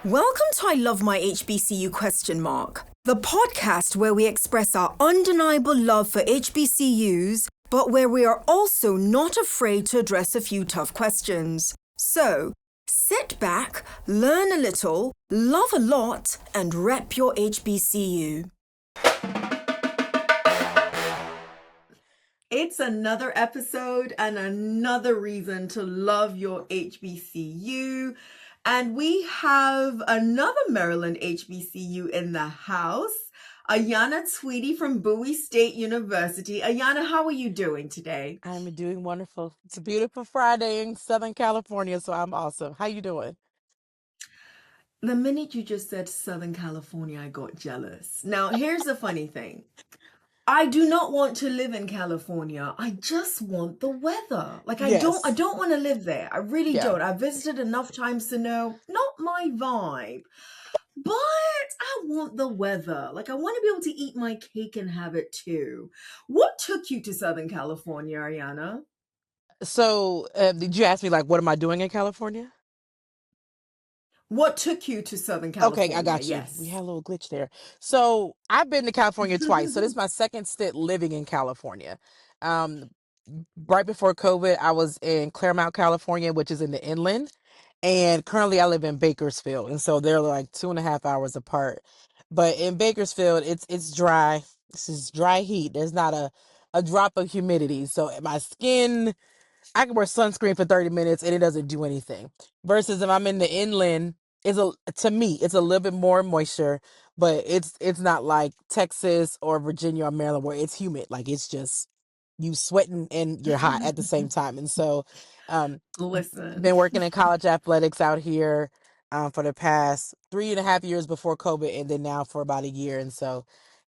Welcome to I Love My HBCU ? The podcast where we express our undeniable love for HBCUs, but where we are also not afraid to address a few tough questions. So, sit back, learn a little, love a lot, and rep your HBCU. It's another episode and another reason to love your HBCU. And we have another Maryland HBCU in the house, Ayanna Tweedy from Bowie State University. Ayanna, how are you doing today? I'm doing wonderful. It's a beautiful Friday in Southern California, so I'm awesome. How you doing? The minute you just said Southern California, I got jealous. Now, here's the funny thing. I do not want to live in California. I just want the weather. I Yes. don't want to live there. I really Yeah. don't. I've visited enough times to know, not my vibe. But I want the weather. I want to be able to eat my cake and have it too. What took you to Southern California, Ayanna? So, did you ask me what am I doing in California? What took you to Southern Okay, I California? got you. Yes. We had a little glitch there. So, I've been to California twice. So, this is my second stint living in California. Um, right before COVID, I was in Claremont, California, which is in the inland. And currently I live in Bakersfield. And so they're like 2.5 hours apart. But in Bakersfield, it's dry. This is dry heat. There's not a drop of humidity. So my skin, I can wear sunscreen for 30 minutes and it doesn't do anything. Versus if I'm in the inland, to me, it's a little bit more moisture, but it's not like Texas or Virginia or Maryland where it's humid. It's just you sweating and you're hot at the same time. And so Listen. been working in college athletics out here for the past 3.5 years before COVID, and then now for about a year. And so,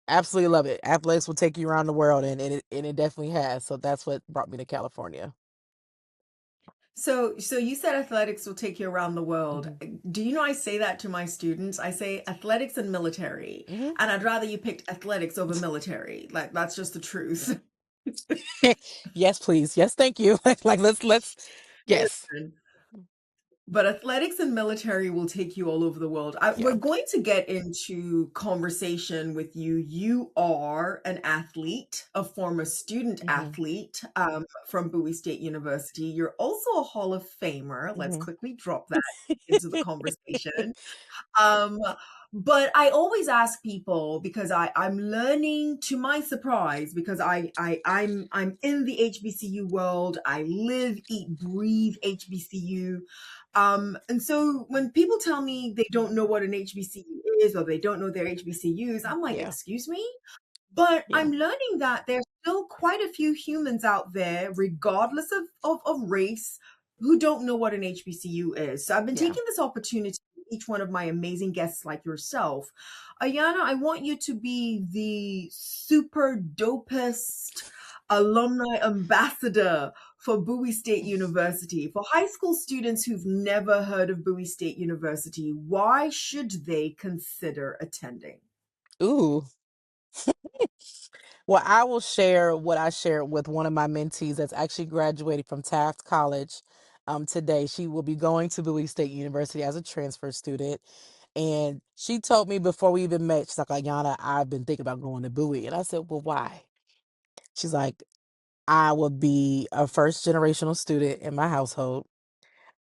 absolutely love it. Athletics will take you around the world, and it definitely has. So that's what brought me to California. So you said athletics will take you around the world. hmm Do you know I say that to my students? I say athletics and military. hmm And I'd rather you picked athletics over military. That's just the truth. Yes, please. Yes, thank you. Let's. Yes. Listen. But athletics and military will take you all over the world. We're Yeah. going to get into conversation with you. You are an athlete, a former student hmm athlete from Bowie State University. You're also a Hall of Famer. Let's hmm quickly drop that into the conversation. Um, but I always ask people because I'm learning to my surprise because I'm in the HBCU world. I live, eat, breathe HBCU. And so when people tell me they don't know what an HBCU is or they don't know their HBCUs, I'm like, Yeah. excuse me? But Yeah. I'm learning that there's still quite a few humans out there, regardless of race, who don't know what an HBCU is. So I've been Yeah. taking this opportunity with each one of my amazing guests like yourself. Ayanna, I want you to be the super dopest alumni ambassador for Bowie State University. For high school students who've never heard of Bowie State University, why should they consider attending? Ooh. Well, I will share what I shared with one of my mentees that's actually graduating from Taft College today. She will be going to Bowie State University as a transfer student. And she told me before we even met, she's like, Ayanna, I've been thinking about going to Bowie. And I said, well, why? She's like, I will be a first generational student in my household.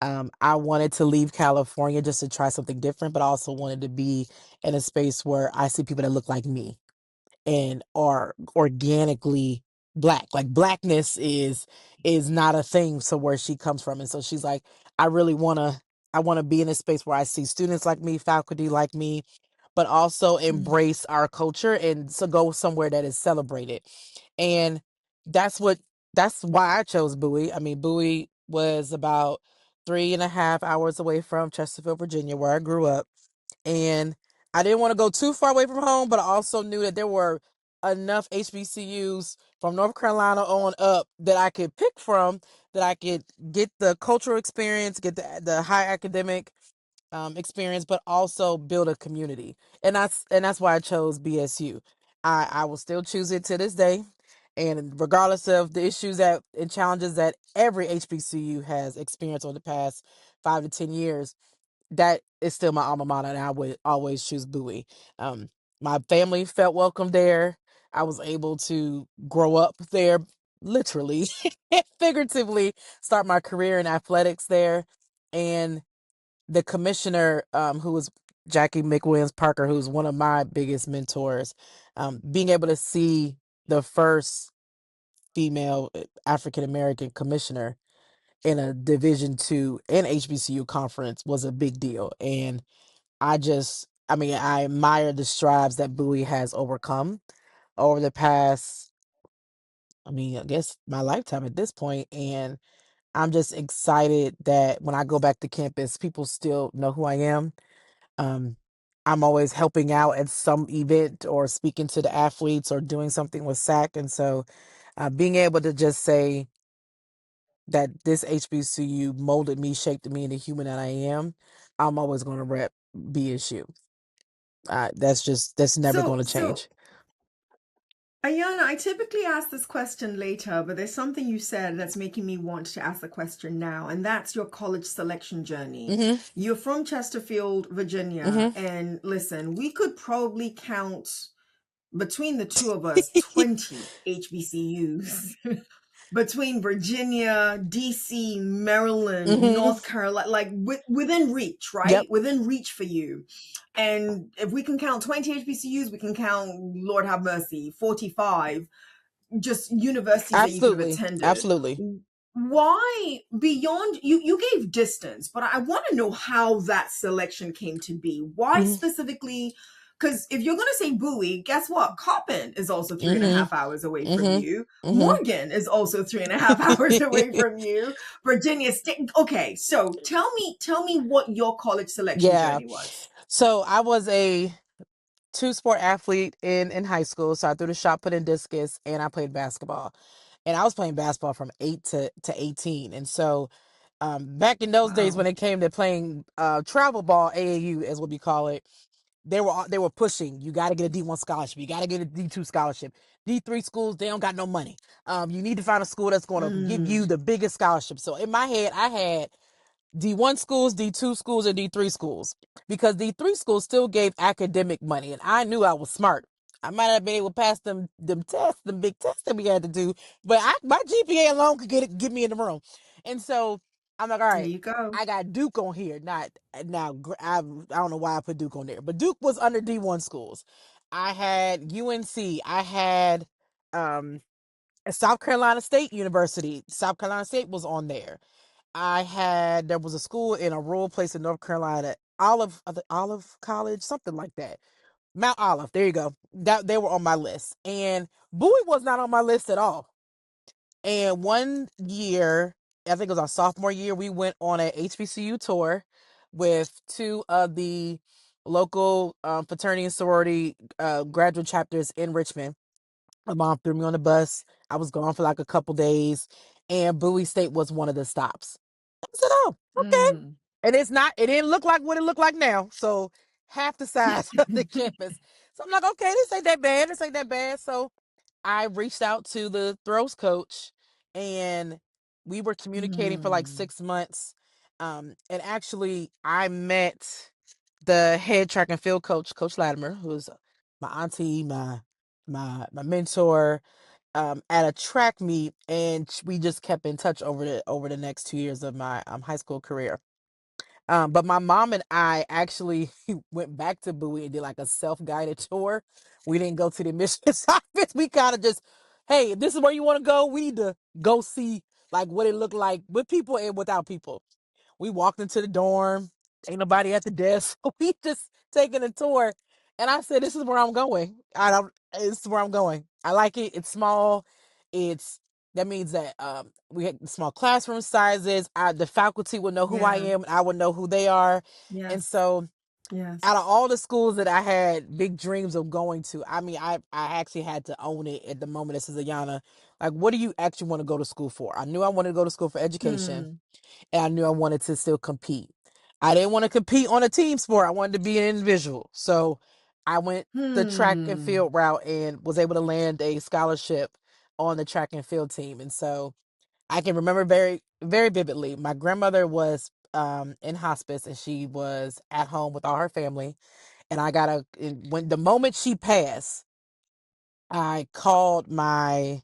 I wanted to leave California just to try something different, but I also wanted to be in a space where I see people that look like me and are organically black. Like blackness is not a thing. So where she comes from, and so she's like, I want to be in a space where I see students like me, faculty like me, but also embrace our culture and so go somewhere that is celebrated. And that's what that's why I chose Bowie. I mean, Bowie was about 3.5 hours away from Chesterfield, Virginia, where I grew up. And I didn't want to go too far away from home, but I also knew that there were enough HBCUs from North Carolina on up that I could pick from, that I could get the cultural experience, get the high academic experience, but also build a community. And that's why I chose BSU. I will still choose it to this day. And regardless of the issues that and challenges that every HBCU has experienced over the past 5 to 10 years, that is still my alma mater, and I would always choose Bowie. My family felt welcome there. I was able to grow up there, literally, figuratively, start my career in athletics there. And the commissioner, who was Jackie McWilliams Parker, who's one of my biggest mentors, being able to see the first female African American commissioner in a Division II and HBCU conference was a big deal. And I admire the strides that Bowie has overcome over the past, I guess my lifetime at this point. And I'm just excited that when I go back to campus, people still know who I am. Um, I'm always helping out at some event or speaking to the athletes or doing something with SAC. And so being able to just say that this HBCU molded me, shaped me into the human that I am, I'm always going to rep BSU. That's never going So, to so change. Ayana, I typically ask this question later, but there's something you said that's making me want to ask the question now, and that's your college selection journey. Mm-hmm. You're from Chesterfield, Virginia, Mm-hmm. and listen, we could probably count between the two of us 20 HBCUs between Virginia, DC, Maryland, Mm-hmm. North Carolina, like within reach, right? Yep. Within reach for you. And if we can count 20 HBCUs, we can count, Lord have mercy, 45 just universities that you could have Absolutely. attended. Absolutely. Why beyond you gave distance, but I want to know how that selection came to be. Why Mm-hmm. specifically? Because if you're going to say Bowie, guess what? Coppin is also three and a Mm-hmm. half hours away from Mm-hmm. you. Mm-hmm. Morgan is also 3.5 hours away from you. Virginia State. Okay, so tell me what your college selection Yeah. journey was. So I was a two-sport athlete in high school. So I threw the shot put in discus and I played basketball. And I was playing basketball from 8 to 18. And so back in those days when Wow. it came to playing travel ball, AAU is what we call it, they were pushing. You got to get a D1 scholarship. You got to get a D2 scholarship. D3 schools, they don't got no money. You need to find a school that's going to give you Mm, the biggest scholarship. So in my head, I had D1 schools, D2 schools, and D3 schools, because D3 schools still gave academic money, and I knew I was smart. I might not have been able to pass them tests, them big tests that we had to do, but my GPA alone could get me in the room. And so I'm like, all there right, you go. I got Duke on here. Not now. I don't know why I put Duke on there, but Duke was under D1 schools. I had UNC. I had um, South Carolina State University. South Carolina State was on there. There was a school in a rural place in North Carolina, Olive College, something like that. Mount Olive, there you go. That they were on my list. And Bowie was not on my list at all. And one year, I think it was our sophomore year, we went on a HBCU tour with two of the local fraternity and sorority graduate chapters in Richmond. My mom threw me on the bus. I was gone for like a couple days, and Bowie State was one of the stops. I said, "Oh, okay." Mm. And it didn't look like what it looked like now. So half the size of the campus. So I'm like, okay, this ain't that bad. This ain't that bad. So I reached out to the throws coach, and we were communicating for like Mm. 6 months. And actually, I met the head track and field coach, Coach Latimer, who's my auntie, my mentor, at a track meet, and we just kept in touch over the next 2 years of my high school career. But my mom and I actually went back to Bowie and did like a self-guided tour. We didn't go to the admissions office. We kind of just, hey, if this is where you want to go, we need to go see like what it looked like with people and without people. We walked into the dorm. Ain't nobody at the desk. We just taking a tour. And I said, this is where I'm going. It's where I'm going. I like it. It's small. That means that we had small classroom sizes. The faculty would know who I Yeah. am, and I would know who they are. And Yes. so out of Yes. all the schools that I had big dreams of going to, I actually had to own it at the moment. This is Ayanna. Like, what do you actually want to go to school for? I knew I wanted to go to school for education, Hmm. and I knew I wanted to still compete. I didn't want to compete on a team sport. I wanted to be an individual. So I went the track and Hmm. field route and was able to land a scholarship on the track and field team. And so I can remember very, very vividly. My grandmother was in hospice, and she was at home with all her family. And I got when the moment she passed, I called my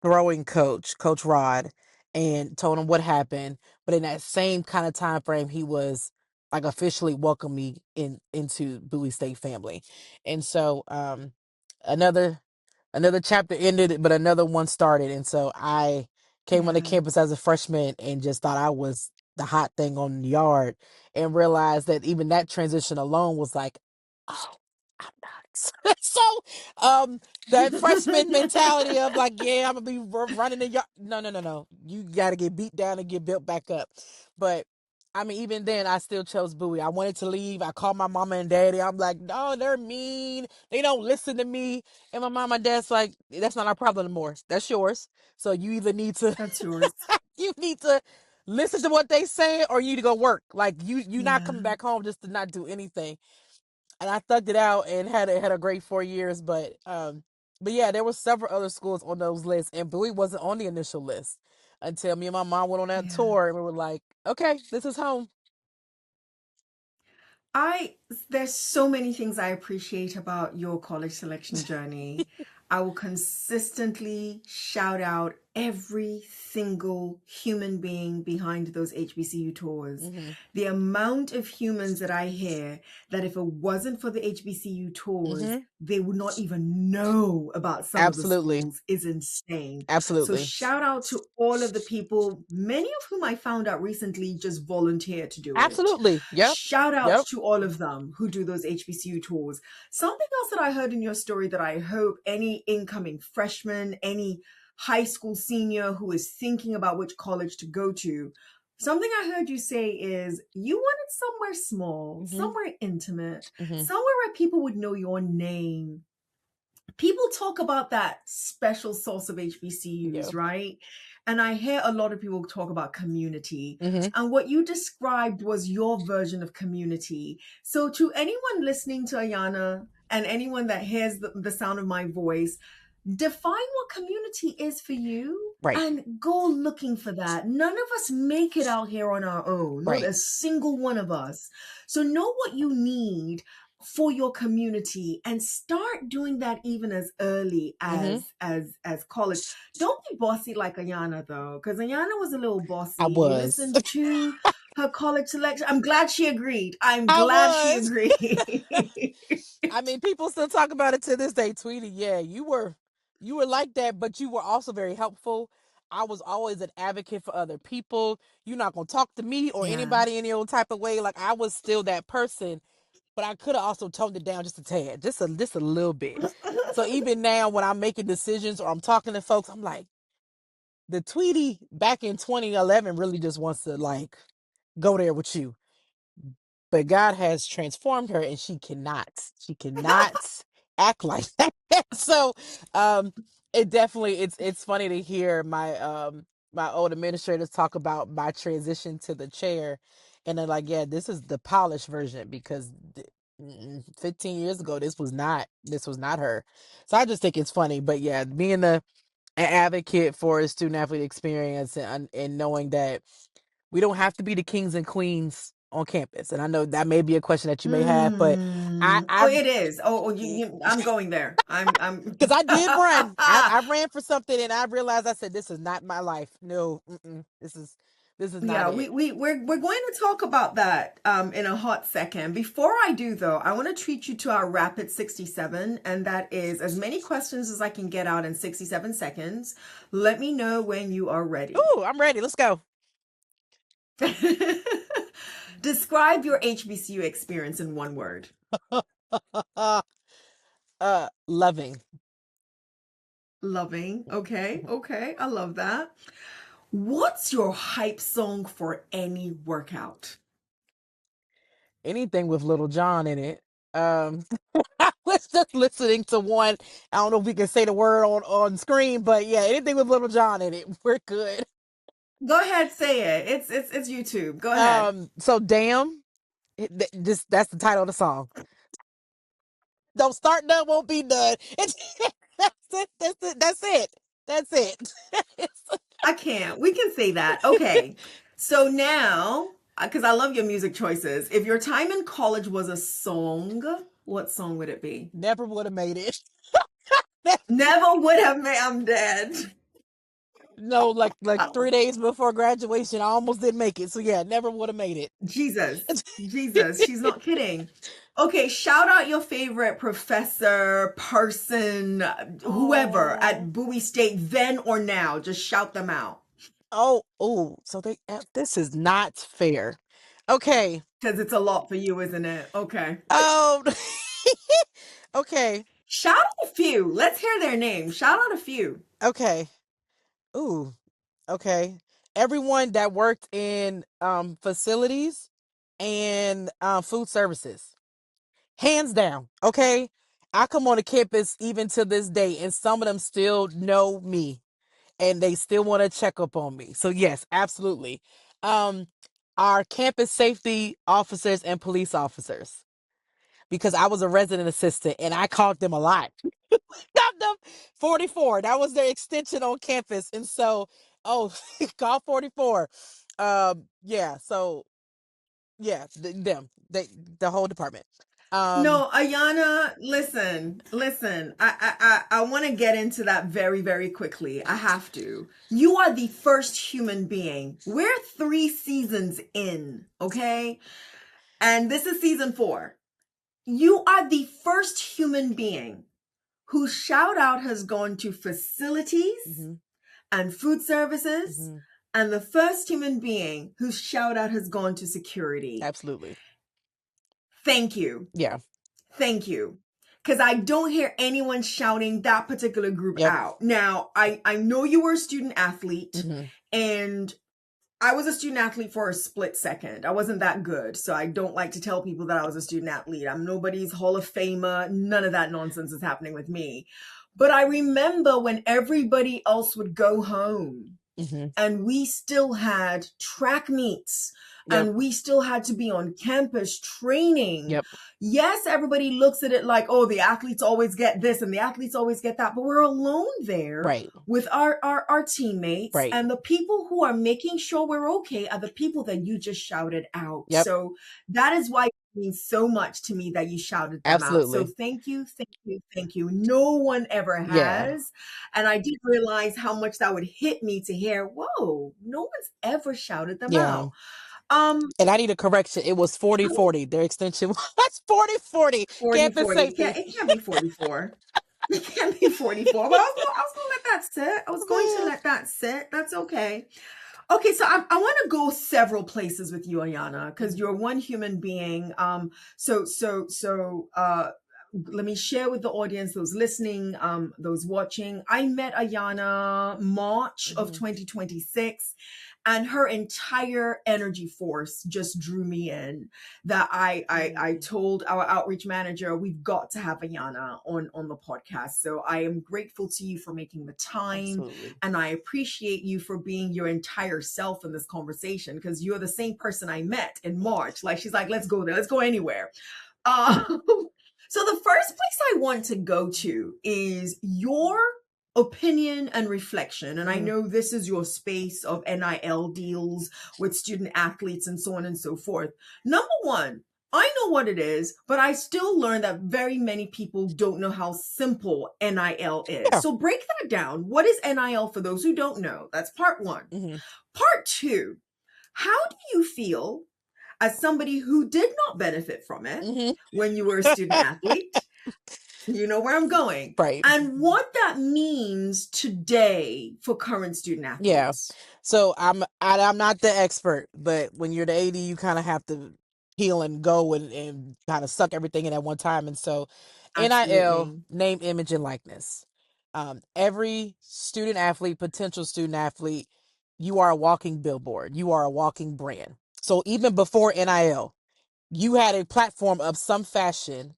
throwing coach, Coach Rod, and told him what happened. But in that same kind of time frame, he was like officially welcomed me into Bowie State family. And so another another chapter ended, but another one started. And so I came on the Yeah. campus as a freshman and just thought I was the hot thing on the yard, and realized that even that transition alone was like, oh, I'm not. So um that freshman mentality of like, yeah, I'm gonna be running the yard. No, no, no, no. You got to get beat down and get built back up. But I mean, even then, I still chose Bowie. I wanted to leave. I called my mama and daddy. I'm like, no, they're mean. They don't listen to me. And my mom and dad's like, that's not our problem anymore. That's yours. So you either need to, That's yours. you need to listen to what they say, or you need to go work. Like you not Yeah. coming back home just to not do anything. And I thugged it out and had a great 4 years. But yeah, there were several other schools on those lists, and Bowie wasn't on the initial list until me and my mom went on that Yeah. tour, and we were like, okay, this is home. I there's so many things I appreciate about your college selection journey. I will consistently shout out every single human being behind those HBCU tours. Hmm. The amount of humans that I hear that if it wasn't for the HBCU tours, Hmm. they would not even know about some of the Absolutely. schools is insane. So Absolutely. shout out to all of the people, many of whom I found out recently just volunteered to do it. Absolutely. Yep. Shout out Yep. to all of them who do those HBCU tours. Something else that I heard in your story that I hope any incoming freshman, any high school senior who is thinking about which college to go to, something I heard you say is you wanted somewhere small, Hmm. somewhere intimate, Hmm. somewhere where people would know your name. People talk about that special sauce of Yeah. HBCUs, right? And I hear a lot of people talk about community. Hmm. And what you described was your version of community. So, to anyone listening to Ayanna and anyone that hears the sound of my voice, define what community is for you Right. and go looking for that. None of us make it out here on our own, not Right. a single one of us. So, know what you need for your community and start doing that even as early Hmm. as college. Don't be bossy like Ayanna though, because Ayanna was a little I bossy. You was. listened to her college selection. I'm glad she agreed. I'm I glad she was. agreed. I mean, people still talk about it to this day. Tweety, yeah, you were like that, but you were also very helpful. I was always an advocate for other people. You're not gonna talk to me or Yeah. anybody any old type of way. Like I was still that person, but I could have also toned it down just a tad, just a little bit. So even now, when I'm making decisions or I'm talking to folks, I'm like, the Tweety back in 2011 really just wants to like go there with you, but God has transformed her, and she cannot act like that. So um it definitely, it's funny to hear my old administrators talk about my transition to the chair, and they're like, yeah, this is the polished version, because 15 years ago this was not her. So I just think it's funny. But yeah, being an advocate for a student athlete experience, and knowing that we don't have to be the kings and queens on campus. And I know that may be a question that you may have, but Oh, I've it is. Oh, I'm going there. I'm. because I did run. I ran for something, and I realized, I said, this is not my life. No, this is not Yeah, it. we're going to talk about that in a hot second. Before I do though, I want to treat you to our rapid 67, and that is as many questions as I can get out in 67 seconds. Let me know when you are ready. Ooh, I'm ready. Let's go. Describe your HBCU experience in one word. Loving. Loving. Okay, okay. I love that. What's your hype song for any workout? Anything with Little John in it. Um, I was just listening to one. I don't know if we can say the word on screen, but yeah, anything with Little John in it, we're good. Go ahead, say it. It's YouTube. Go ahead. So damn, that's the title of the song. Don't start, none won't be done. It's that's it. That's it. That's it. That's it. I can't. We can say that. Okay. So now because I love your music choices. If your time in college was a song, what song would it be? Never would have made it. Never would have made. I'm dead. No, like 3 days before graduation, I almost didn't make it. So yeah, never would have made Jesus, Jesus, it. she's not kidding. Okay, shout out your favorite professor, person, whoever Oh, at Bowie State, then or now. Just shout them out oh. So this is not fair. Okay. because it's a lot for you, isn't it? Okay. Um. Okay. Shout out a few. Let's hear their names. Shout out a few. Okay. Ooh. Okay. Everyone that worked in facilities and food services, hands down. Okay. I come on the campus even to this day, and some of them still know me, and they still want to check up on me. So yes, absolutely. Um, our campus safety officers and police officers, because I was a resident assistant and I called them a lot. Called them 44. That was their extension on campus. And so, oh, call 44. Yeah. So yeah, the whole department. Um, No, Ayana, listen, listen. I want to get into that very, very quickly. I have to. You are the first human being. We're 3 seasons in, okay? And this is season 4. You are the first human being whose shout out has gone to facilities mhm, and food services, mhm, and the first human being whose shout out has gone to security. absolutely. Thank you. Yeah. Thank you. Because I don't hear anyone shouting that particular group Yep. out. Now, I know you were a student athlete, Mhm. and I was a student athlete for a split second. I wasn't that good. So I don't like to tell people that I was a student athlete. I'm nobody's Hall of Famer. None of that nonsense is happening with me. But I remember when everybody else would go home Mhm. and we still had track meets Yep. and we still had to be on campus training. Yep. Yes, everybody looks at it like, oh, the athletes always get this and the athletes always get that, but we're alone there Right. with our teammates, Right. and the people who are making sure we're okay are the people that you just shouted out. Yep. So that is why it means so much to me that you shouted them out. So Absolutely. thank you, thank you, thank you. No one ever Yeah. has. And I didn't realize how much that would hit me to hear, whoa, no one's ever shouted them Yeah. out. Um, And I need a correction. It was 40/40. Their extension was 40/40. 40, Campus 40. safety. It can't be 44. It can't be 44. But I was gonna let that sit. I was going to let that sit. That's okay. Okay, so I want to go several places with you, Ayana, because Mhm. you're one human being. Let me share with the audience, those listening, those watching. I met Ayana March of Mhm. 2026, and her entire energy force just drew me in. That I Mhm. told our outreach manager, we've got to have Ayana on the podcast. So I am grateful to you for making the time, Absolutely. and I appreciate you for being your entire self in this conversation, because you're the same person I met in March. Like, she's like, let's go there, let's go anywhere. Um, so the first place I want to go to is your opinion and reflection. And I Mhm. know this is your space of NIL deals with student athletes and so on and so forth. Number one, I know what it is, but I still learn that very many people don't know how simple NIL is. Yeah. So break that down. What is NIL for those who don't know? That's part one. Mhm. Part two, how do you feel as somebody who did not benefit from it Mhm. when you were a student athlete? You know where I'm going. Right. And what that means today for current student Yeah. athletes. So I'm not the expert, but when you're the AD, you kind of have to heal and go and kind of suck everything in at one time. And so NIL, Absolutely. name, image, and likeness. Every student athlete, potential student athlete, you are a walking billboard. You are a walking brand. So even before NIL, you had a platform of some fashion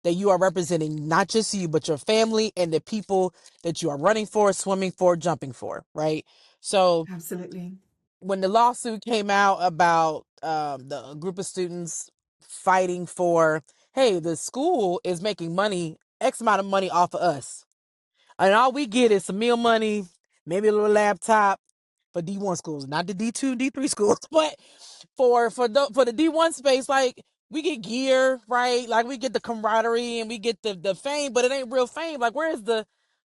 that you are representing, not just you, but your family and the people that you are running for, swimming for, jumping for, right? So Absolutely. when the lawsuit came out about the group of students fighting for, hey, the school is making money, X amount of money off of us. And all we get is some meal money, maybe a little laptop. for D1 schools, not the D2, D3 schools, but for the D1 space, like we get gear, right? Like we get the camaraderie and we get the fame, but it ain't real fame. Like where is the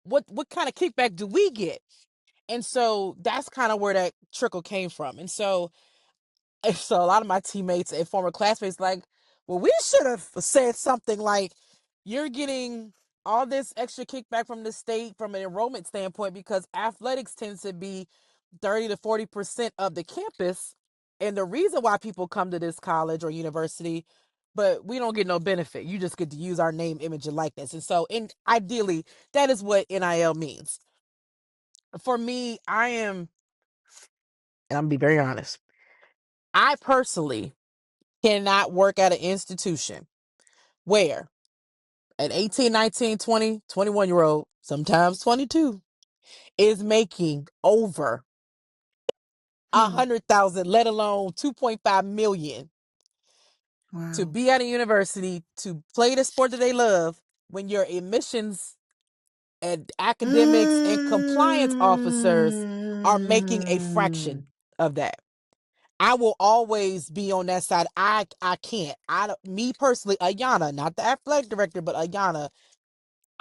what kind of kickback do we get? And so that's kind of where that trickle came from. And so a lot of my teammates and former classmates like, well, we should have said something like, you're getting all this extra kickback from the state from an enrollment standpoint because athletics tends to be 30 to 40% of the campus. And the reason why people come to this college or university, but we don't get no benefit. You just get to use our name, image, and likeness. And so, ideally, that is what NIL means. For me, and I'm gonna be very honest, I personally cannot work at an institution where an 18, 19, 20, 21-year-old, sometimes 22, is making over Hmm. 100,000, let alone 2.5 million to Wow. be at a university to play the sport that they love when your admissions and academics and compliance officers are making a Mm. fraction of that. I will always be on that side. I can't. Me personally, Ayanna, not the athletic director, but Ayanna,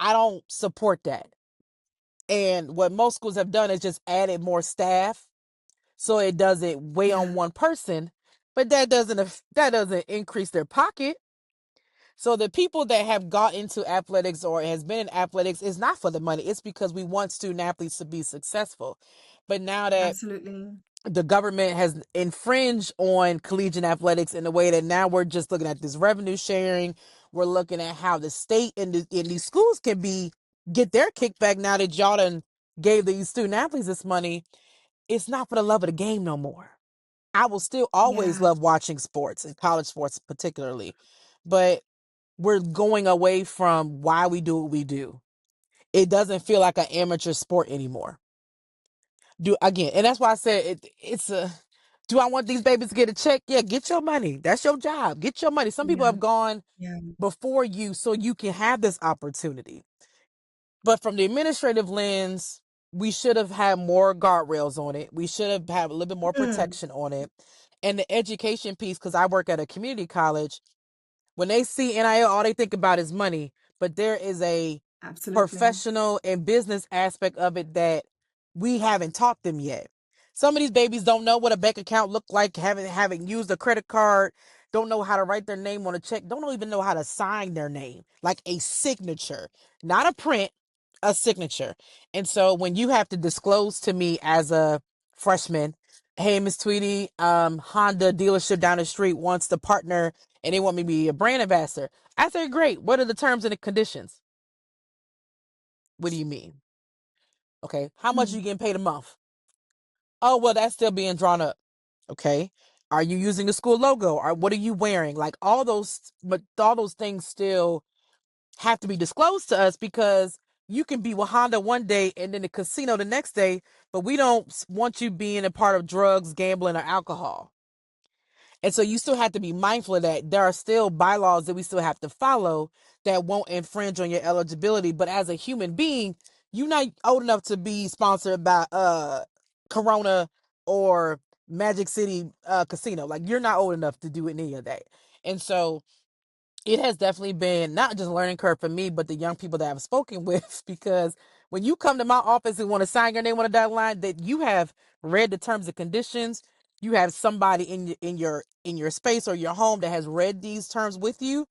I don't support that. And what most schools have done is just added more staff so it doesn't weigh on Yeah, one person, but that doesn't increase their pocket. So the people that have got into athletics or has been in athletics is not for the money. It's because we want student athletes to be successful. But now that absolutely. the government has infringed on collegiate athletics in a way that now we're just looking at this revenue sharing. We're looking at how the state and these schools can get their kickback now that y'all done gave these student athletes this money. It's not for the love of the game no more. I will still always Yeah, love watching sports and college sports particularly, but we're going away from why we do what we do. It doesn't feel like an amateur sport anymore. And that's why I said it's a. Do I want these babies to get a check? Yeah, get your money. That's your job. Get your money. Some people yeah, have gone yeah. before you so you can have this opportunity. But from the administrative lens, we should have had more guardrails on it. We should have had a little bit more Mm, protection on it. And the education piece, because I work at a community college, when they see NIL, all they think about is money. But there is a absolutely. professional and business aspect of it that we haven't taught them yet. Some of these babies don't know what a bank account look like, haven't used a credit card, don't know how to write their name on a check, don't even know how to sign their name, like a signature, not a print, a signature. And so when you have to disclose to me as a freshman, hey, Miss Tweedy, Honda dealership down the street wants to partner and they want me to be a brand ambassador. I say, great. What are the terms and the conditions? What do you mean? Okay. How much are you Mm, getting paid a month? Oh, well, that's still being drawn up. Okay. Are you using the school logo? Or what are you wearing? Like but all those things still have to be disclosed to us because you can be with Honda one day and then the casino the next day, but we don't want you being a part of drugs, gambling, or alcohol. And so you still have to be mindful of that. There are still bylaws that we still have to follow that won't infringe on your eligibility. But as a human being, you're not old enough to be sponsored by Corona or Magic City Casino. Like you're not old enough to do any of that. And so it has definitely been not just a learning curve for me, but the young people that I've spoken with, because when you come to my office and want to sign your name on a dotted line, that you have read the terms and conditions, you have somebody in your space or your home that has read these terms with you,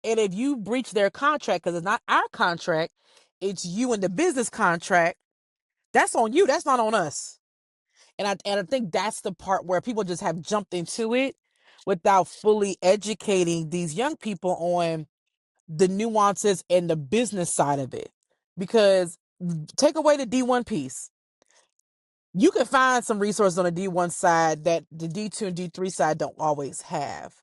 and if you breach their contract, because it's not our contract, it's you and the business contract. That's on you. That's not on us. And I think that's the part where people just have jumped into it without fully educating these young people on the nuances and the business side of it. Because take away the D1 piece, you can find some resources on the D1 side that the D2 and D3 side don't always have.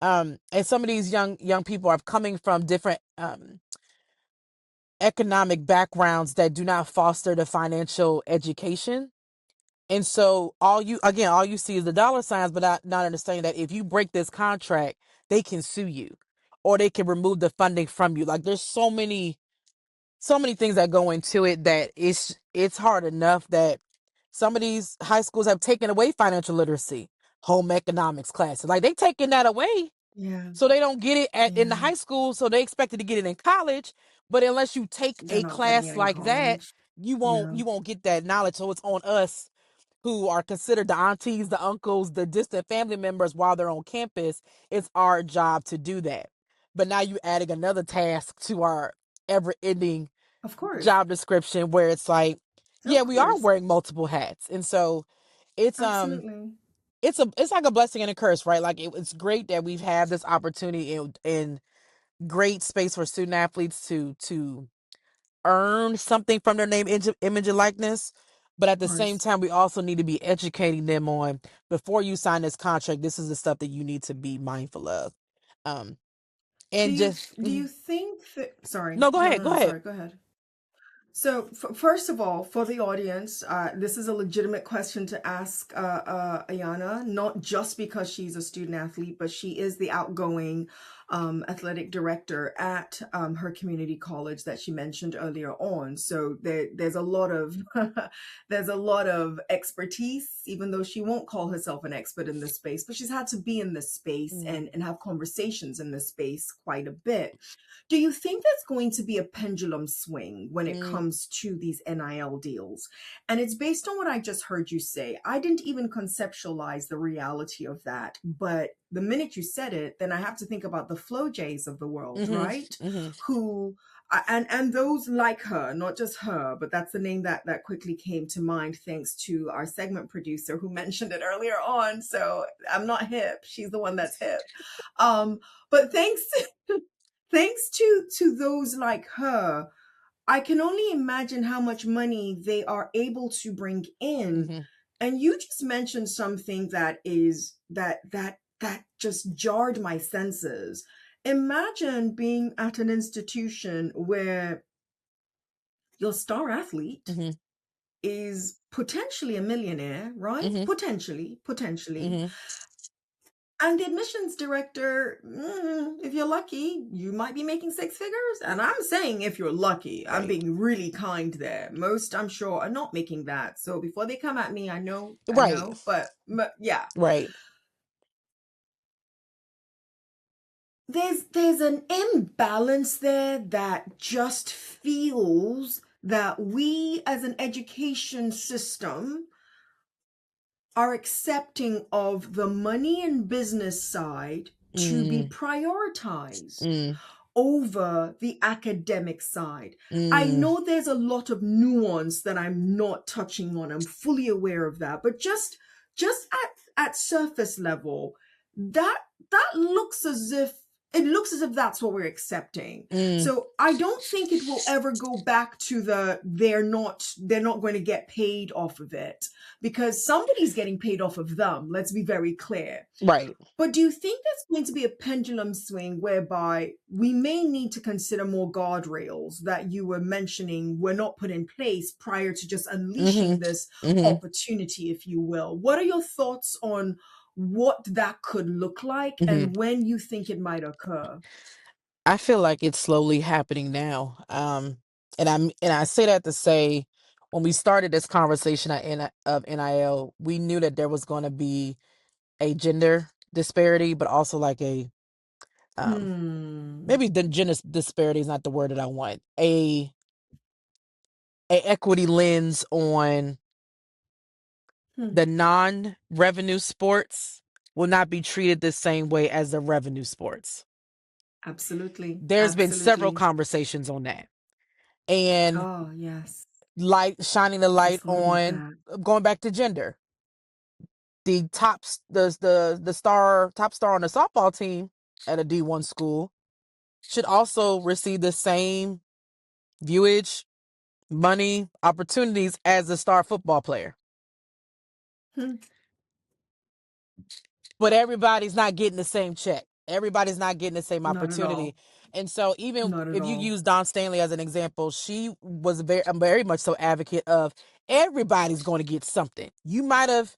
And some of these young people are coming from different economic backgrounds that do not foster the financial education. And so all you see is the dollar signs, but not understanding that if you break this contract, they can sue you or they can remove the funding from you. Like there's so many things that go into it that it's hard enough that some of these high schools have taken away financial literacy, home economics classes. Like they taking that away, Yeah. so they don't get it in the Yeah. high school. So they expected to get it in college. But unless you take They're a not getting class it in like that, college. you won't Yeah. you won't get that knowledge. So it's on us who are considered the aunties, the uncles, the distant family members while they're on campus. It's our job to do that. But now you adding another task to our ever-ending Of course. job description where it's like, Of yeah, we are course. wearing multiple hats. And so it's Absolutely. it's like a blessing and a curse, right? Like it's great that we've had this opportunity in great space for student athletes to earn something from their name, image, and likeness. But at Of the same course. time, we also need to be educating them on, before you sign this contract, this is the stuff that you need to be mindful of. Um, and just Do you think that, sorry. no, go No, ahead, no, go no, ahead. sorry. Go ahead. So, first of all, for the audience, this is a legitimate question to ask Ayanna, not just because she's a student athlete, but she is the outgoing athletic director at her community college that she mentioned earlier on. So there's a lot of there's a lot of expertise, even though she won't call herself an expert in this space, but she's had to be in this space Mm, and have conversations in this space quite a bit. Do you think there's going to be a pendulum swing when it mm, comes to these NIL deals? And it's based on what I just heard you say. I didn't even conceptualize the reality of that. But the minute you said it, then I have to think about the Flo Jays of the world, mm-hmm, right? mm-hmm. Who and those like her, not just her, but that's the name that quickly came to mind thanks to our segment producer who mentioned it earlier on. So I'm not hip; she's the one that's hip. But thanks to those like her, I can only imagine how much money they are able to bring in. Mm-hmm. And you just mentioned something that just jarred my senses. Imagine being at an institution where your star athlete Mm-hmm. is potentially a millionaire, right? Mm-hmm. Potentially. Mm-hmm. And the admissions director, if you're lucky, you might be making six figures. And I'm saying if you're lucky, I'm Right. being really kind there. Most, I'm sure, are not making that. So before they come at me, I Right. know, but yeah, Right. there's an imbalance there that just feels that we as an education system are accepting of the money and business side to be Mm, prioritized mm, over the academic side. I mm. know there's a lot of nuance that I'm not touching on. I'm fully aware of that, but just at surface level, that that looks as if that's what we're accepting. Mm, So I don't think it will ever go back to the they're not going to get paid off of it, because somebody's getting paid off of them. Let's be very clear. right. But do you think there's going to be a pendulum swing whereby we may need to consider more guardrails that you were mentioning were not put in place prior to just Mm-hmm. unleashing this Mm-hmm. opportunity, if you will? What are your thoughts on what that could look like Mm-hmm. and when you think it might occur? I feel like it's slowly happening now. And I say that to say, when we started this conversation of NIL, we knew that there was going to be a gender disparity, but also like um Hmm. maybe the gender disparity is not the word that I want. A equity lens on Hmm. the non-revenue sports will not be treated the same way as the revenue sports. Absolutely. There's been several Absolutely. conversations on that. And Oh, yes. light shining the I light thought about on, that. going back to gender. The the star top star on the softball team at a D1 school should also receive the same viewage, money, opportunities as the star football player. Hmm. But everybody's not getting the same check. Everybody's not getting the same Not at opportunity. all. And so even Not at if you all. use Don Stanley as an example, she was very much so advocate of everybody's going to get something. You might have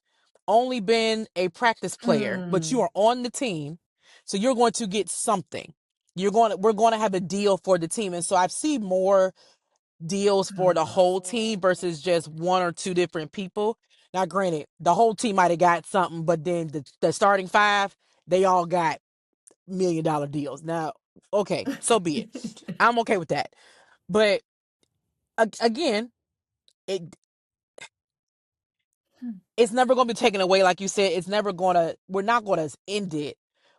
only been a practice player, but you Hmm. are on the team. So you're going to get something. We're going to have a deal for the team. And so I've seen more deals for the whole team versus just one or two different people. Now, granted, the whole team might have got something, but then the starting five, they all got $1 million deals. Now, okay, so be it. I'm okay with that. But again, it it's never going to be taken away. Like you said, we're not going to end it.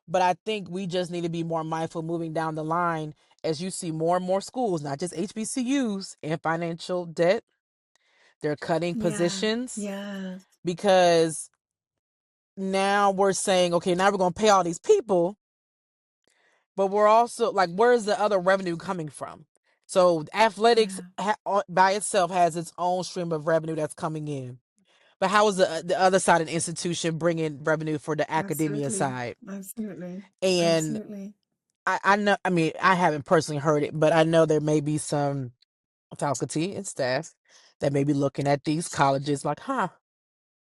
But I think we just need to be more mindful moving down the line as you see more and more schools, not just HBCUs, in financial debt. They're cutting Yeah. positions Yeah. because now we're saying, okay, now we're going to pay all these people, but we're also like, where's the other revenue coming from? So athletics Yeah. by itself has its own stream of revenue that's coming in. But how is the other side of the institution bringing revenue for the academia Absolutely. side? Absolutely. And Absolutely. I know, I mean, I haven't personally heard it, but I know there may be some faculty and staff that may be looking at these colleges like, huh,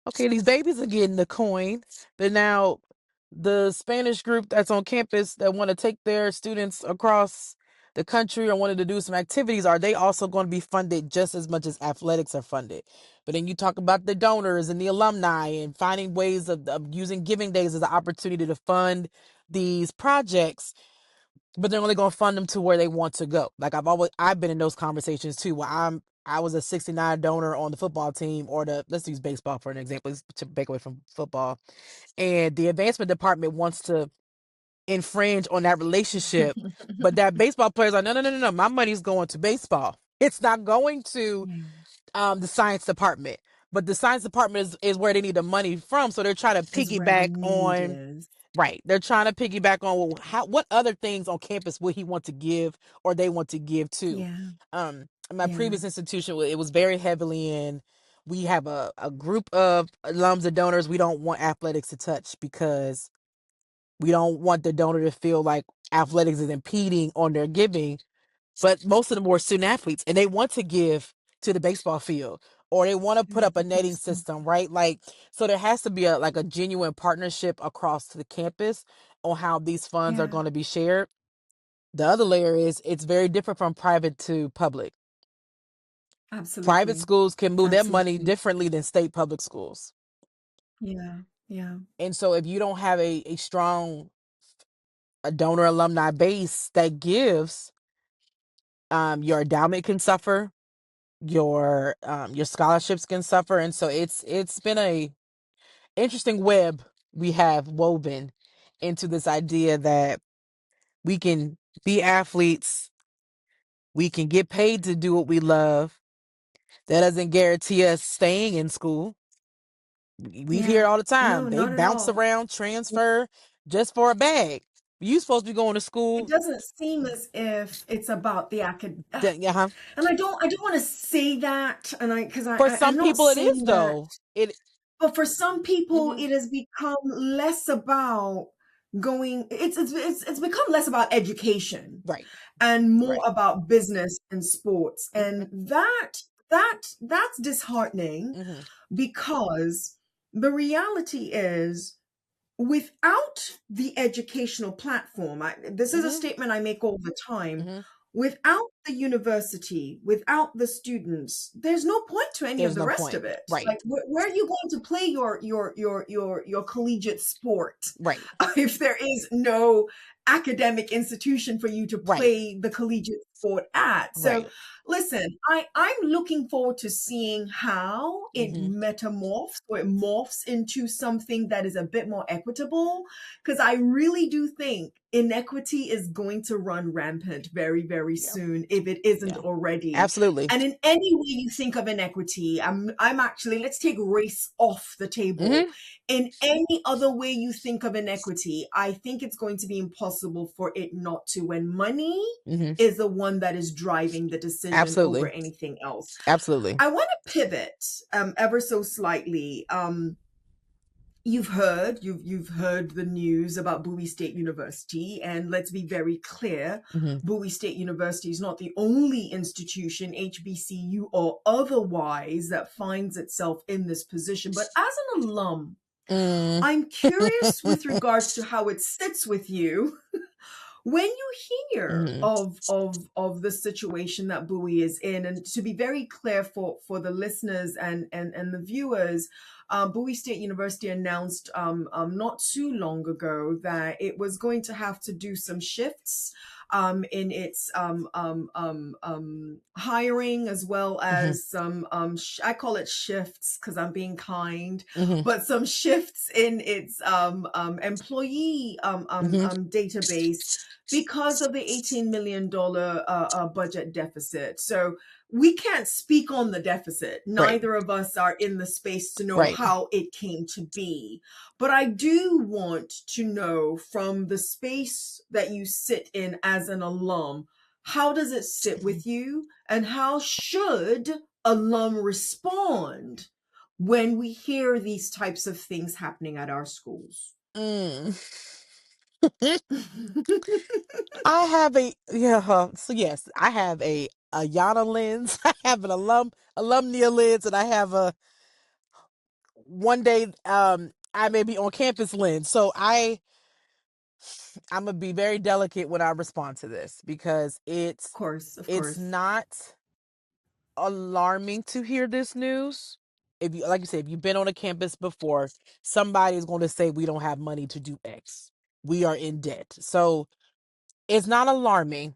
okay, these babies are getting the coin, but now the Spanish group that's on campus that want to take their students across the country or wanted to do some activities, are they also going to be funded just as much as athletics are funded? But then you talk about the donors and the alumni and finding ways of using giving days as an opportunity to fund these projects, but they're only going to fund them to where they want to go. Like I've been in those conversations too, where I was a 69 donor on the football team, or let's use baseball for an example, to break away from football. And the advancement department wants to infringe on that relationship, but that baseball player's like, no, no, no, no, no, my money's going to baseball. It's not going to Yeah. the science department. But the science department is where they need the money from, so they're trying to Is where the piggyback need on. is. Right. They're trying to piggyback on, well, what other things on campus would he want to give or they want to give to? Yeah. My Yeah. previous institution, it was very heavily in, we have a group of alums and donors we don't want athletics to touch because we don't want the donor to feel like athletics is impeding on their giving. But most of them were student athletes and they want to give to the baseball field or they want to put To up a the netting baseball. system, right? Like, so there has to be a genuine partnership across the campus on how these funds are Yeah. going to be shared. The other layer is it's very different from private to public. Private Absolutely. schools can move their money Absolutely. differently than state public schools. Yeah. Yeah. And so if you don't have a strong a donor alumni base that gives, your endowment can suffer, your scholarships can suffer. And so it's been a interesting web we have woven into this idea that we can be athletes, we can get paid to do what we love. That doesn't guarantee us staying in school. We hear Yeah. it all the time. No, They not at bounce all. around, transfer just for a bag. You supposed to be going to It school. doesn't seem as if it's about the acad Yeah, and I don't want to say that, and because for I'm some not people it is saying that. though. It. But for some people, Mhm. it has become less about going. It's become less about education Right, and more right. about business and sports, Mhm, and that's disheartening mhm, because the reality is without the educational platform, this is a mhm, statement I make all the time. mhm. Without the university, without the students, there's no point to any of There's the no rest point. of it. Right, Like, where are you going to play your collegiate sport right, if there is no academic institution for you to right, play the collegiate sport at? So, right. listen, I'm looking forward to seeing how it Mhm. metamorphs or it morphs into something that is a bit more equitable, because I really do think inequity is going to run rampant very, very Yeah, soon if it isn't yeah. already. Absolutely. And in any way you think of inequity, I'm actually, let's take race off the table. Mhm, In any other way you think of inequity, I think it's going to be impossible for it not to, when money mhm. is the one that is driving the decision over Absolutely, anything else. absolutely. I want to pivot ever so slightly. You've heard the news about Bowie State University, and let's be very clear, Mhm. Bowie State University is not the only institution, HBCU or otherwise, that finds itself in this position. But as an alum, Mm. I'm curious with regards to how it sits with you when you hear Mhm. of the situation that Bowie is in, and to be very clear for the listeners and the viewers, Bowie State University announced not too long ago that it was going to have to do some shifts in its hiring, as well Mhm. as some I call it shifts because I'm being kind, Mhm. but some shifts in its employee Mhm. database because of the $18 million budget deficit. So we can't speak on the deficit. Right. Neither of us are in the space to know Right. how it came to be. But I do want to know, from the space that you sit in as an alum, how does it sit with you? And how should alum respond when we hear these types of things happening at our schools? Mm. I have a so yes, I have a Ayanna lens. I have an alumnia lens, and I have a one day I may be on campus lens. So I'm gonna be very delicate when I respond to this, because Of course, of it's course. not alarming to hear this news. If you, like you said, if you've been on a campus before, somebody is going to say we don't have money to do X. We are in debt. So it's not alarming.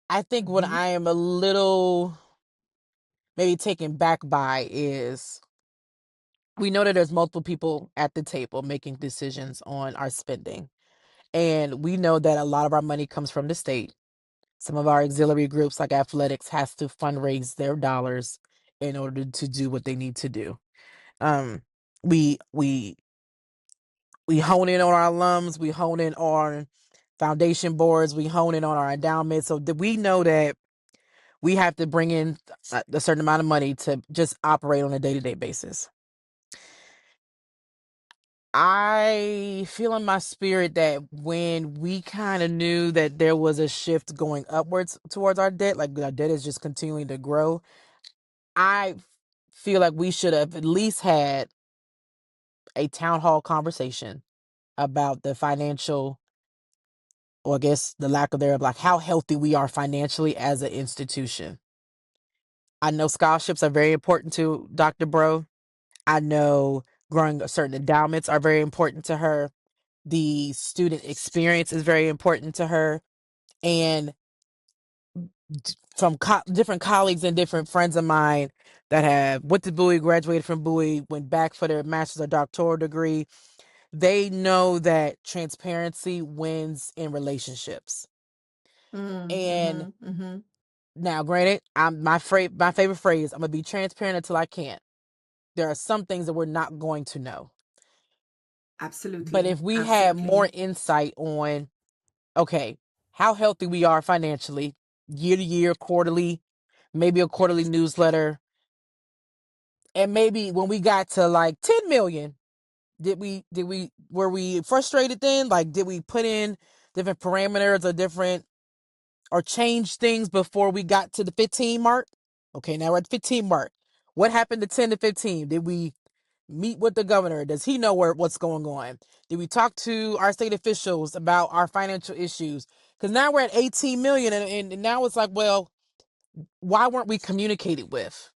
I think what Hmm. I am a little maybe taken back by is we know that there's multiple people at the table making decisions on our spending. And we know that a lot of our money comes from the state. Some of our auxiliary groups, like athletics, has to fundraise their dollars in order to do what they need to do. Um, we we we hone in on our alums, we hone in on foundation boards, we hone in on our endowments, so that we know that we have to bring in a certain amount of money to just operate on a day-to-day basis. I feel in my spirit that when we kind of knew that there was a shift going upwards towards our debt, like our debt is just continuing to grow, I feel like we should have at least had a town hall conversation about the financial, or I guess the lack of thereof, like how healthy we are financially as an institution. I know scholarships are very important to Dr. Bro. I know growing certain endowments are very important to her. The student experience is very important to her. And from different colleagues and different friends of mine that have went to Bowie, graduated from Bowie, went back for their master's or doctoral degree, they know that transparency wins in relationships. And Mm-hmm, mm-hmm. now, granted, my favorite phrase, I'm gonna be transparent until I can't. There are some things that we're not going to know. But Absolutely, if we had more absolutely. insight on, okay, how healthy we are financially, year to year, quarterly, maybe a quarterly newsletter, and maybe when we got to like 10 million, did we were we frustrated then? Like, did we put in different parameters or different or change things before we got to the 15 mark? Okay, now we're at the 15 mark. What happened to 10 to 15? Did we meet with the governor? Does he know what's going on? Did we talk to our state officials about our financial issues? Because now we're at 18 million, and now it's like, well, why weren't we communicated with?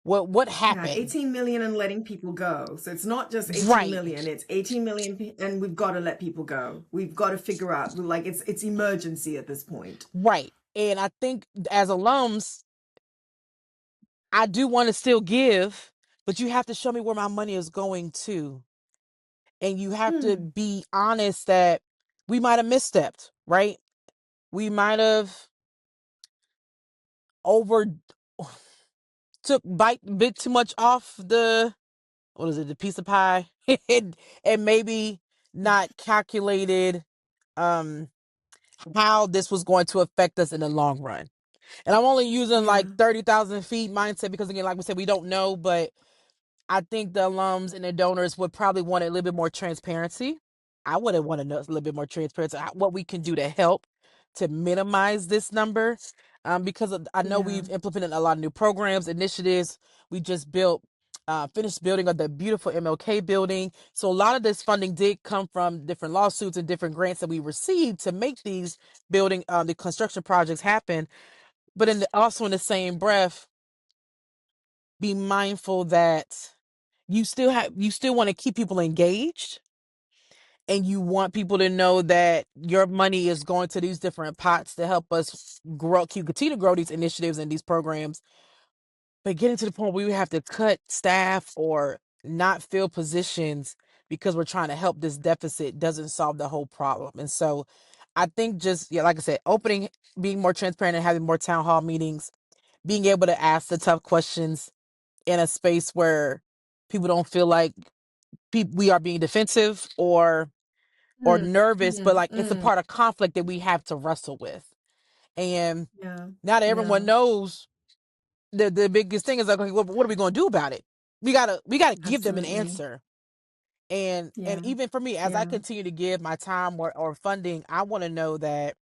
What Yeah, happened? 18 million and letting people go. So it's not just 18 Right, million, it's 18 million and we've got to let people go. We've got to figure out, like, it's emergency at this point. right. And I think as alums, I do want to still give, but you have to show me where my money is going to. And you have to Hmm. be honest that we might have misstepped, right? We might have over took bit too much off the, what is it, the piece of pie, and maybe not calculated um how this was going to affect us in the long run. And I'm only using like Yeah. 30,000 feet mindset because, again, like we said, we don't know, but I think the alums and the donors would probably want a little bit more transparency. I would have wanted to know a little bit more transparency, what we can do to help to minimize this number. Because I know Yeah. we've implemented a lot of new programs, initiatives. We just built finished building of the beautiful MLK building. So a lot of this funding did come from different lawsuits and different grants that we received to make these the construction projects happen. But also in the same breath, be mindful that you still want to keep people engaged, and you want people to know that your money is going to these different pots to help us continue to grow these initiatives and these programs. But getting to the point where we have to cut staff or not fill positions because we're trying to help this deficit doesn't solve the whole problem. And so I think just, yeah, like I said, being more transparent and having more town hall meetings, being able to ask the tough questions in a space where people don't feel like we are being defensive or Mm, nervous, but mm, like it's a mm. part of conflict that we have to wrestle with. And Yeah, now that everyone yeah, knows, the biggest thing is like, okay, what are we going to do about it? We gotta give them an absolutely. answer. And Yeah, even for me, as I yeah, continue to give my time or funding, I want to know that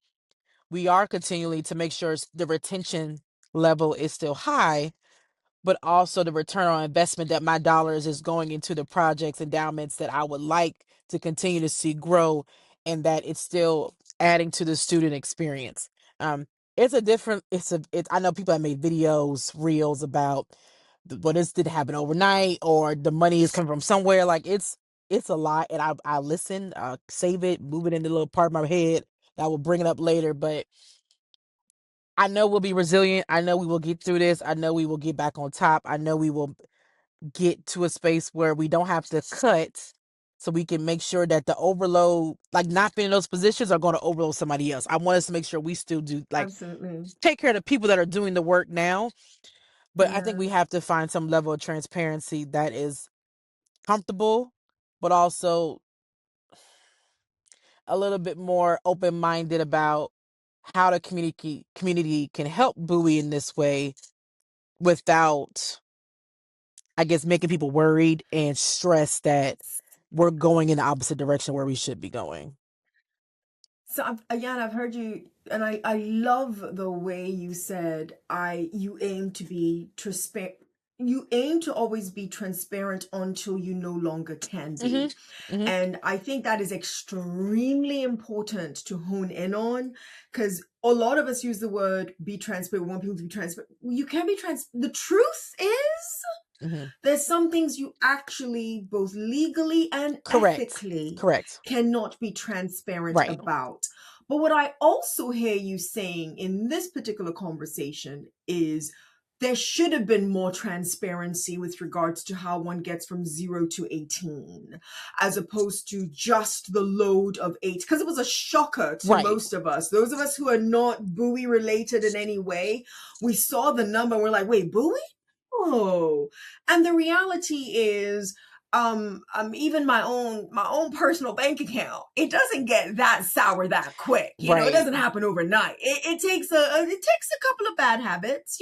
we are continually to make sure the retention level is still high, but also the return on investment that my dollars is going into the projects, endowments that I would like to continue to see grow, and that it's still adding to the student experience. Um, I know people have made videos, reels about what this did happen overnight or the money is coming from somewhere. Like it's a lot, and I listen, save it, move it in the little part of my head that I will bring it up later. But I know we'll be resilient. I know we will get through this. I know we will get back on top. I know we will get to a space where we don't have to cut, so we can make sure that the overload, like not being in those positions, are going to overload somebody else. I want us to make sure we still do, like, absolutely. take care of the people that are doing the work now. But I think Yeah. we have to find some level of transparency that is comfortable, but also a little bit more open minded about how the community can help Bowie in this way without, I guess, making people worried and stressed that we're going in the opposite direction where we should be going. So again, I've heard you, and I love the way you said you aim to be transparent. You aim to always be transparent until you no longer can Mhm. be. Mhm. And I think that is extremely important to hone in on, because a lot of us use the word be transparent. We want people to be transparent. You can be The truth is, Mhm. there's some things you actually, both legally and Correct. ethically, Correct. cannot be transparent Right. about. But what I also hear you saying in this particular conversation is there should have been more transparency with regards to how one gets from 0 to 18, as opposed to just the load of 8. Because it was a shocker to Right. most of us. Those of us who are not Bowie related in any way, we saw the number and we're like, wait, Bowie? Oh, and the reality is, even my own personal bank account, it doesn't get that sour that quick. It Right. doesn't happen overnight. It takes a couple of bad habits,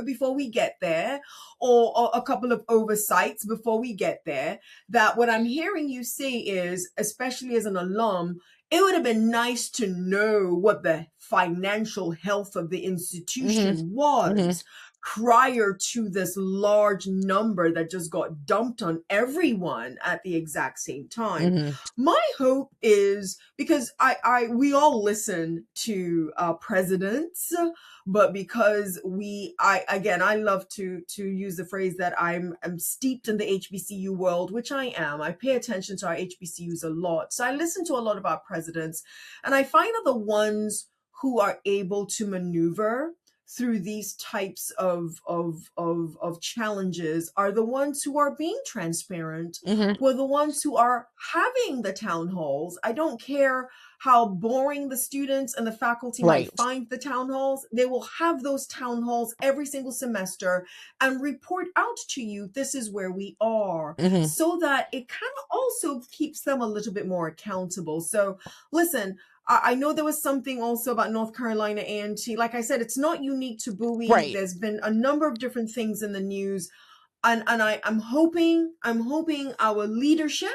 before we get there, or a couple of oversights before we get there. That what I'm hearing you say is, especially as an alum, it would have been nice to know what the financial health of the Mhm. institution Mhm. was prior to this large number that just got dumped on everyone at the exact same time. Mhm. My hope is, because we all listen to presidents, but because I love to use the phrase that I'm steeped in the HBCU world, which I am. I pay attention to our HBCUs a lot, so I listen to a lot of our presidents, and I find that the ones who are able to maneuver through these types of challenges are the ones who are being transparent, Mhm. who are the ones who are having the town halls. I don't care how boring the students and the faculty might Right. find the town halls, they will have those town halls every single semester and report out to you, this is where we are, Mhm. so that it kind of also keeps them a little bit more accountable. So listen, I know there was something also about North Carolina A&T. Like I said, it's not unique to Bowie. Right. There's been a number of different things in the news, and I'm hoping our leadership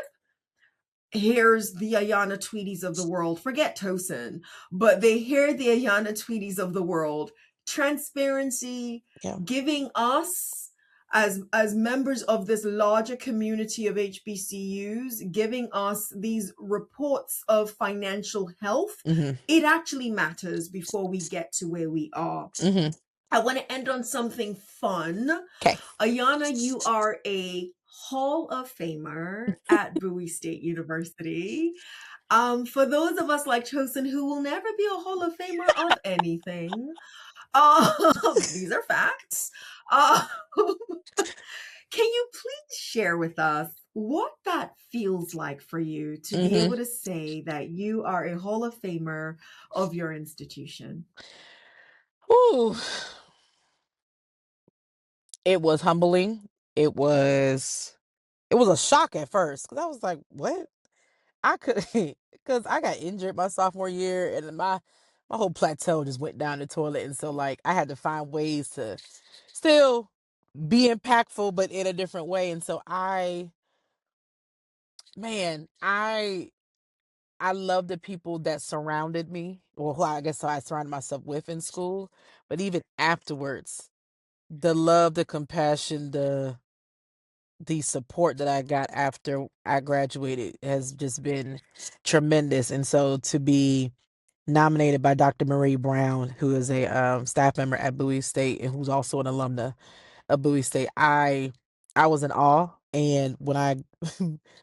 hears the Ayanna Tweedies of the world. Forget Tosin, but they hear the Ayanna Tweedies of the world. Transparency, Yeah. giving us as members of this larger community of HBCUs, giving us these reports of financial health, Mm-hmm. it actually matters before we get to where we are. Mm-hmm. I want to end on something fun. Okay. Ayanna, you are a Hall of Famer at Bowie State University. For those of us like Chosen who will never be a Hall of Famer of anything, these are facts. Uh, can you please share with us what that feels like for you to be Mm-hmm. able to say that you are a Hall of Famer of your institution? Ooh. It was humbling. It was it was a shock at first because I was like, "What?" I could because I got injured my sophomore year, and my whole plateau just went down the toilet, and so like I had to find ways to still be impactful, but in a different way. And so man, I love the people that surrounded me, or who I guess I surrounded myself with in school, but even afterwards, the love, the compassion, the support that I got after I graduated has just been tremendous. And so to be nominated by Dr. Marie Brown, who is a staff member at Bowie State and who's also an alumna of Bowie State, I was in awe. And when I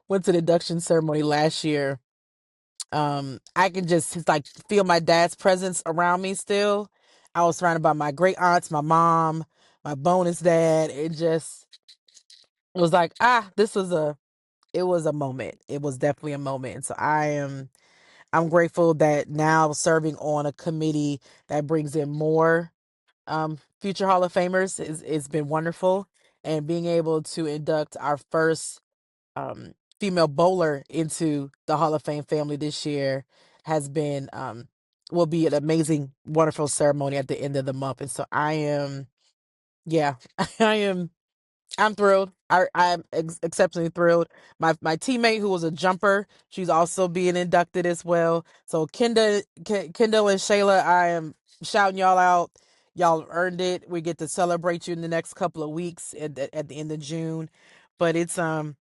went to the induction ceremony last year, I can just like feel my dad's presence around me still. I was surrounded by my great aunts, my mom, my bonus dad. It was like, this was it was a moment. It was definitely a moment. And so I'm grateful that now serving on a committee that brings in more future Hall of Famers is it's been wonderful. And being able to induct our first female bowler into the Hall of Fame family this year has been will be an amazing, wonderful ceremony at the end of the month. And so I am, yeah, I am I'm thrilled. I'm exceptionally thrilled. My teammate who was a jumper, she's also being inducted as well. So Kendall and Shayla, I am shouting y'all out. Y'all earned it. We get to celebrate you in the next couple of weeks at the end of June. But it's my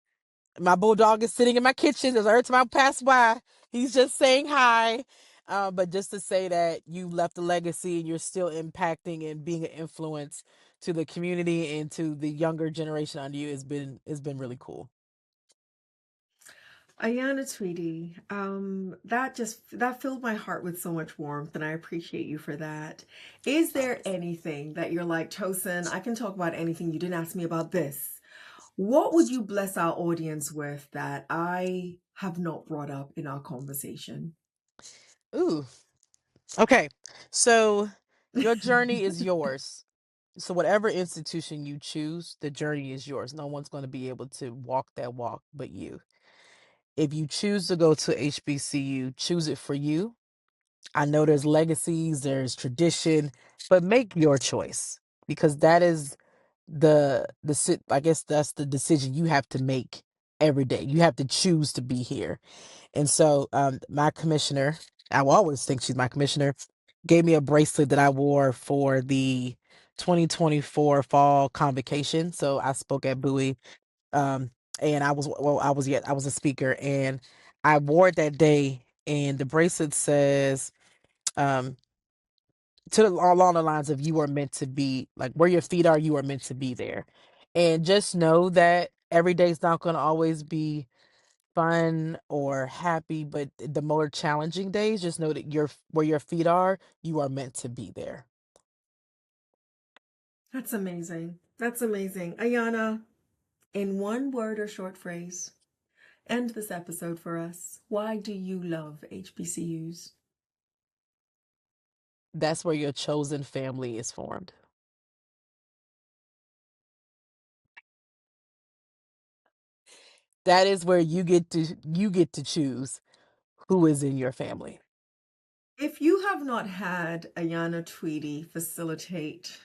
bulldog is sitting in my kitchen. As every time I pass by, he's just saying hi. But just to say that you left a legacy and you're still impacting and being an influence to the community and to the younger generation under you has been really cool. Ayanna Tweedy, that filled my heart with so much warmth, and I appreciate you for that. Is there anything that you're like, Tosin, I can talk about anything, you didn't ask me about this? What would you bless our audience with that I have not brought up in our conversation? Ooh. Okay. So your journey is yours. So whatever institution you choose, the journey is yours. No one's going to be able to walk that walk but you. If you choose to go to HBCU, choose it for you. I know there's legacies, there's tradition, but make your choice because that is I guess that's the decision you have to make every day. You have to choose to be here. And so my commissioner, I will always think she's my commissioner, gave me a bracelet that I wore for the 2024 fall convocation. So I spoke at Bowie, um, and I was a speaker, and I wore it that day. And the bracelet says, um, along the lines of you are meant to be like where your feet are, you are meant to be there. And just know that every day's not going to always be fun or happy, but the more challenging days, just know that you're where your feet are, you are meant to be there. That's amazing. That's amazing. Ayana, in one word or short phrase, end this episode for us. Why do you love HBCUs? That's where your chosen family is formed. That is where you get to choose who is in your family. If you have not had Ayanna Tweedy facilitate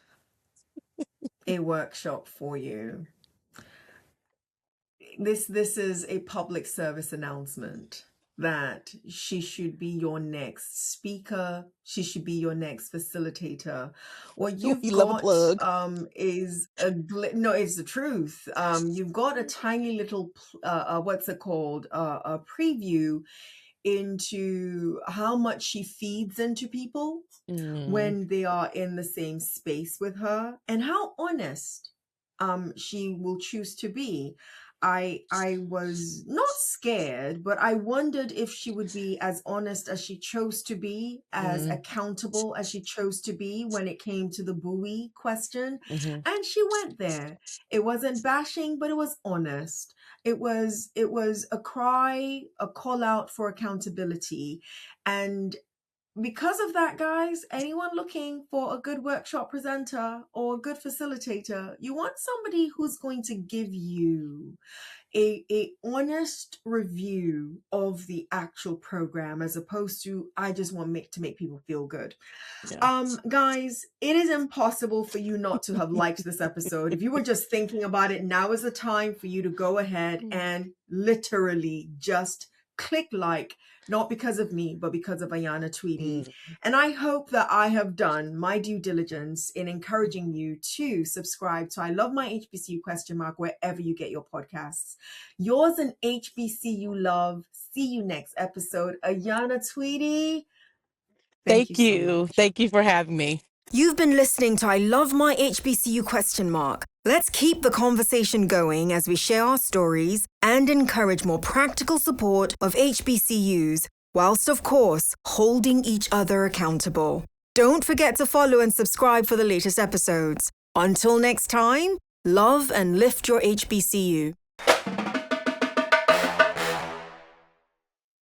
a workshop for you, this is a public service announcement. that she should be your next speaker. She should be your next facilitator. What We you've love a got plug. is no, it's the truth. You've got a tiny little what's it called? A preview into how much she feeds into people Mm, when they are in the same space with her, and how honest she will choose to be. I was not scared, but I wondered if she would be as honest as she chose to be, as mm, accountable as she chose to be when it came to the Bowie question. mhm, And she went there. It wasn't bashing, but it was honest. It was a cry, a call out for accountability. And because of that, guys, anyone looking for a good workshop presenter or a good facilitator, you want somebody who's going to give you a honest review of the actual program, as opposed to I just want to make people feel good. yeah. Guys, it is impossible for you not to have liked this episode. If you were just thinking about it, now is the time for you to go ahead and literally just click like, not because of me, but because of Ayanna Tweedy. Mm. And I hope that I have done my due diligence in encouraging you to subscribe to I Love My HBCU wherever you get your podcasts. Yours in HBCU love. See you next episode. Ayanna Tweedy, thank you Thank so you. much. Thank you for having me. You've been listening to I Love My HBCU ? Let's keep the conversation going as we share our stories and encourage more practical support of HBCUs, whilst of course holding each other accountable. Don't forget to follow and subscribe for the latest episodes. Until next time, love and lift your HBCU.